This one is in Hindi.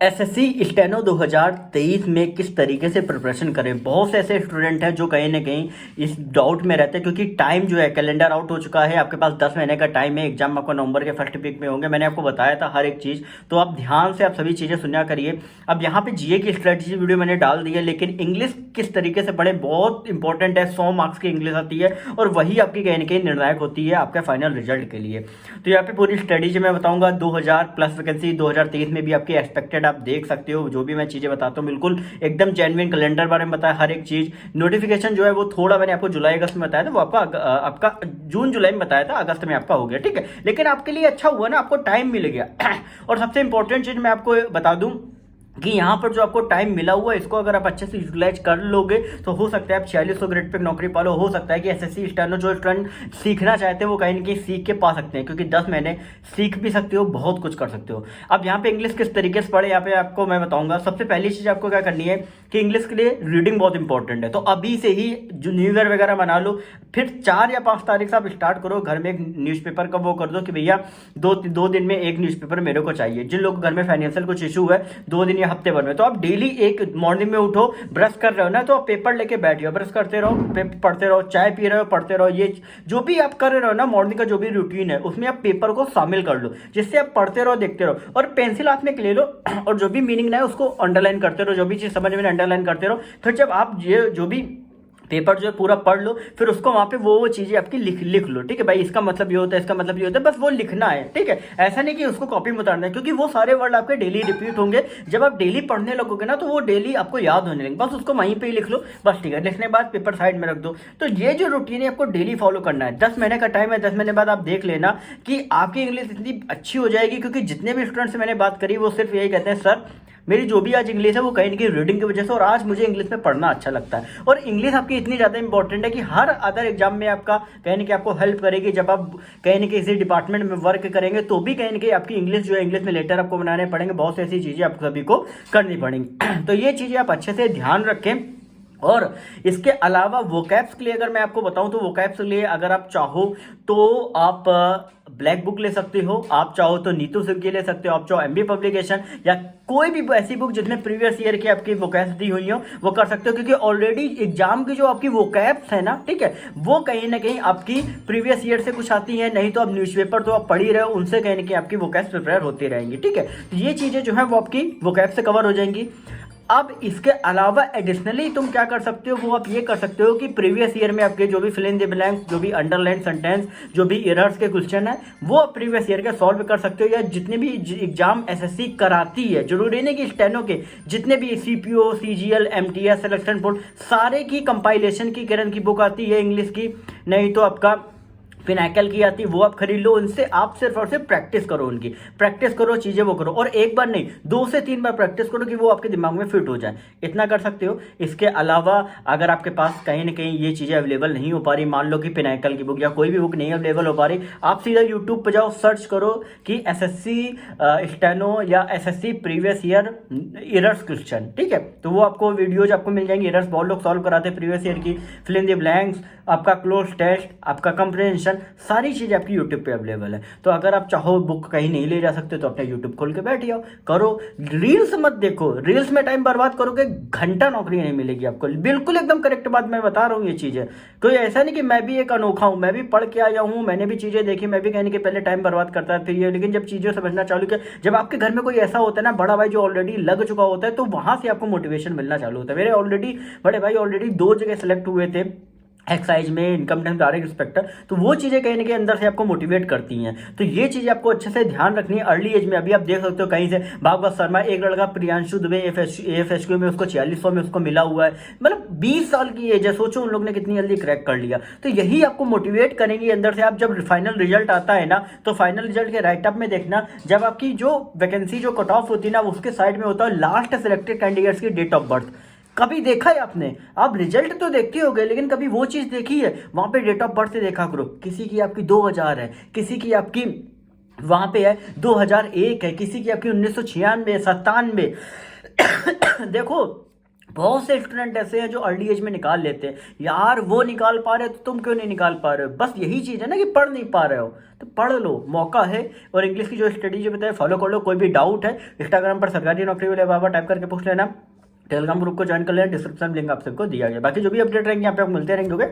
एसएससी स्टेनो 2023 में किस तरीके से प्रिपरेशन करें। बहुत से ऐसे स्टूडेंट हैं जो कहीं ना कहीं इस डाउट में रहते हैं, क्योंकि टाइम जो है कैलेंडर आउट हो चुका है। आपके पास 10 महीने का टाइम है, एग्जाम आपको नवंबर के फर्स्ट वीक में होंगे। मैंने आपको बताया था हर एक चीज़, तो आप ध्यान से आप सभी चीज़ें सुना करिए। अब यहाँ पे जीए की स्ट्रेटजी वीडियो मैंने डाल दी है, लेकिन इंग्लिश किस तरीके से पढ़े बहुत इंपॉर्टेंट है। 100 मार्क्स की इंग्लिश आती है और वही आपकी कहीं ना कहीं निर्णायक होती है आपके फाइनल रिजल्ट के लिए। तो यहाँ पे पूरी स्ट्रेटजी मैं बताऊंगा। 2000 प्लस वैकेंसी 2023 में भी आपकी एक्सपेक्टेड आप देख सकते हो। जो भी मैं चीज़ें बताता हूँ बिल्कुल एकदम जेन्युइन कैलेंडर बारे में बताया, हर एक चीज़। नोटिफिकेशन जो है वो थोड़ा मैंने आपको जुलाई अगस्त में बताया था, वो आपका जून जुलाई में बताया था, अगस्त में आपका हो गया, ठीक है। लेकिन आपके लिए अच्छा हुआ ना, आपको टाइम मिल गया। और सबसे इंपॉर्टेंट चीज़ मैं आपको बता दूँ कि यहाँ पर जो आपको टाइम मिला हुआ है, इसको अगर आप अच्छे से यूटिलाइज कर लोगे तो हो सकता है आप 4600 ग्रेड पे नौकरी पालो। हो सकता है कि एसएससी स्टेनो जो स्टूडेंट सीखना चाहते हैं वो कहीं ना कहीं सीख के पा सकते हैं, क्योंकि 10 महीने सीख भी सकते हो, बहुत कुछ कर सकते हो। अब यहाँ पे इंग्लिश किस तरीके से पढ़े, यहाँ पे आपको मैं बताऊंगा। सबसे पहली चीज़ आपको क्या करनी है कि इंग्लिश के लिए रीडिंग बहुत इंपॉर्टेंट है। तो अभी से ही जो न्यू ईयर वगैरह बना लो, फिर 4 या 5 तारीख से आप स्टार्ट करो। घर में एक न्यूज़पेपर का वो कर दो कि भैया दो दिन में एक न्यूज़पेपर मेरे को चाहिए। जिन लोग घर में फाइनेंशियल कुछ इशू है, 2 दिन या हफ्ते भर में, तो आप डेली एक मॉर्निंग में उठो, ब्रश कर रहे हो ना तो आप पेपर लेके बैठिए, ब्रश करते रहो, पढ़ते रहो, चाय पी रहे हो पढ़ते रहो। ये जो भी आप कर रहे हो ना, मॉर्निंग का जो भी रूटीन है उसमें आप पेपर को शामिल कर लो, जिससे आप पढ़ते रहो, देखते रहो। और पेंसिल हाथ में ले लो और जो भी मीनिंग ना है उसको अंडरलाइन करते रहो, जो भी चीज़ समझ में अंडरलाइन करते रहो। फिर जब आप ये जो भी पेपर जो है पूरा पढ़ लो, फिर उसको वहाँ पे वो चीज़ें आपकी लिख लो, ठीक है भाई। इसका मतलब ये होता है, इसका मतलब ये होता है, बस वो लिखना है, ठीक है। ऐसा नहीं कि उसको कॉपी में उतारना है, क्योंकि वो सारे वर्ड आपके डेली रिपीट होंगे। जब आप डेली पढ़ने लगोगे ना तो वो डेली आपको याद होने लगेंगे, बस उसको वहीं पे ही लिख लो, बस ठीक है। लिखने के बाद पेपर साइड में रख दो। तो ये जो रूटीन है आपको डेली फॉलो करना है। 10 महीने का टाइम है, 10 महीने बाद आप देख लेना कि आपकी इंग्लिश इतनी अच्छी हो जाएगी। क्योंकि जितने भी स्टूडेंट से मैंने बात करी वो सिर्फ यही कहते हैं, सर मेरी जो भी आज इंग्लिश है वो कहीं ना कहीं रीडिंग की वजह से, और आज मुझे इंग्लिश में पढ़ना अच्छा लगता है। और इंग्लिश आपकी इतनी ज़्यादा इंपॉर्टेंट है कि हर अदर एग्जाम में आपका कहीं ना कहीं आपको हेल्प करेगी। जब आप कहीं ना कहीं किसी डिपार्टमेंट में वर्क करेंगे तो भी कहीं ना कहीं आपकी इंग्लिश जो है, इंग्लिश में लेटर आपको बनाने पड़ेंगे, बहुत सी ऐसी चीज़ें आप सभी को करनी पड़ेंगी। तो ये चीज़ें आप अच्छे से ध्यान रखें। और इसके अलावा वोकैब्स के लिए अगर मैं आपको बताऊं तो वोकैब्स के लिए अगर आप चाहो तो आप ब्लैक बुक ले सकते हो, आप चाहो तो नीतू सिंह की ले सकते हो, आप चाहो एमबी पब्लिकेशन या कोई भी ऐसी बुक जिसमें प्रीवियस ईयर की आपकी वोकैब्स दी हुई हो वो कर सकते हो। क्योंकि ऑलरेडी एग्जाम की जो आपकी वोकैब्स है ना, ठीक है, वो कहीं ना कहीं आपकी प्रीवियस ईयर से कुछ आती है। नहीं तो आप न्यूज़पेपर तो आप पढ़ ही रहे हो, उनसे कहीं ना कहीं आपकी वोकैब्स प्रिपेयर होती रहेंगी, ठीक है। तो ये चीज़ें जो है वो आपकी वोकैब्स से कवर हो जाएंगी। अब इसके अलावा एडिशनली तुम क्या कर सकते हो, वो आप ये कर सकते हो कि प्रीवियस ईयर में आपके जो भी फिल इन द ब्लैंक्स, जो भी अंडरलाइन सेंटेंस, जो भी एरर्स के क्वेश्चन है वो आप प्रीवियस ईयर के सॉल्व कर सकते हो। या जितने भी एग्जाम एसएससी कराती है, जरूरी नहीं कि स्टेनो के, जितने भी CPO, CGL, MTS, selection board, सारे की कंपाइलेशन की किरण की बुक आती है इंग्लिश की। नहीं तो आपका पिनाकल की आती है, वो आप खरीद लो। उनसे आप सिर्फ और सिर्फ प्रैक्टिस करो, उनकी प्रैक्टिस करो, चीज़ें वो करो। और एक बार नहीं 2 से 3 बार प्रैक्टिस करो कि वो आपके दिमाग में फिट हो जाए, इतना कर सकते हो। इसके अलावा अगर आपके पास कहीं ना कहीं ये चीज़ें अवेलेबल नहीं हो पा रही, मान लो कि पिनाकल की बुक या कोई भी बुक नहीं अवेलेबल हो पा रही, आप सीधा यूट्यूब पर जाओ, सर्च करो कि एसएससी स्टेनो या SSC previous year errors question, ठीक है। तो वो आपको वीडियोज आपको मिल जाएंगी। एरर्स बहुत लोग सॉल्व कराते हैं प्रीवियस ईयर की, फिल इन द ब्लैंक्स, आपका क्लोज टेस्ट, आपका कंप्रहेंशन, सारी चीज़ें आपकी यूट्यूब पे अवेलेबल है। तो अगर आप चाहो बुक कहीं नहीं ले जा सकते तो अपना यूट्यूब खोल के बैठ जाओ, करो। रील्स मत देखो, रील्स में टाइम बर्बाद करोगे, घंटा नौकरी नहीं मिलेगी आपको। बिल्कुल एकदम करेक्ट बात मैं बता रहा हूँ ये चीज़ें। कोई ऐसा नहीं कि मैं भी एक अनोखा हूँ, मैं भी पढ़ के आया हूँ, मैंने भी चीज़ें देखी, मैं भी कहने के पहले टाइम बर्बाद करता था ये। लेकिन जब चीज़ें समझना चालू किया, जब आपके घर में कोई ऐसा होता है ना बड़ा भाई जो ऑलरेडी लग चुका होता है, तो वहाँ से आपको मोटिवेशन मिलना चालू होता है। मेरे ऑलरेडी बड़े भाई ऑलरेडी 2 जगह सेलेक्ट हुए थे, एक्साइज में, इनकम टैक्स, डायरेक्ट इंस्पेक्टर। तो वो चीज़ें कहीं ना कहीं अंदर से आपको मोटिवेट करती हैं। तो ये चीज़ें आपको अच्छे से ध्यान रखनी है अर्ली एज में। अभी आप देख सकते हो कहीं से भागवत शर्मा, एक लड़का प्रियांशु दुबे एफएसक्यू में उसको 4600 में उसको मिला हुआ है, मतलब 20 साल की एज है। सोचो उन लोग ने कितनी जल्दी क्रैक कर लिया। तो यही आपको मोटिवेट करेंगे अंदर से। आप जब फाइनल रिजल्ट आता है ना, तो फाइनल रिजल्ट के राइट अप में देखना, जब आपकी जो वैकेंसी जो कट ऑफ होती है ना, उसके साइड में होता है लास्ट सिलेक्टेड कैंडिडेट्स की डेट ऑफ बर्थ। कभी देखा है आपने? आप रिजल्ट तो देखते हो गए, लेकिन कभी वो चीज़ देखी है? वहाँ पे डेट ऑफ बर्थ से देखा करो। किसी की आपकी 2000 है, किसी की आपकी वहाँ पे है 2001 है, किसी की आपकी 1996, 97। देखो बहुत से स्टूडेंट ऐसे हैं जो अर्ली एज में निकाल लेते हैं। यार वो निकाल पा रहे हो तो तुम क्यों नहीं निकाल पा रहे हो? बस यही चीज़ है ना कि पढ़ नहीं पा रहे हो, तो पढ़ लो, मौका है। और इंग्लिश की जो स्टडी जो बताए फॉलो कर लो। कोई भी डाउट है इंस्टाग्राम पर सरकारी नौकरी वाले बाबा टाइप करके पूछ लेना। टेलीग्राम ग्रुप को ज्वाइन कर लेना, डिस्क्रिप्शन लिंक आप सबको दिया गया। बाकी जो भी अपडेट रहेंगे यहाँ पे आप मिलते रहेंगे।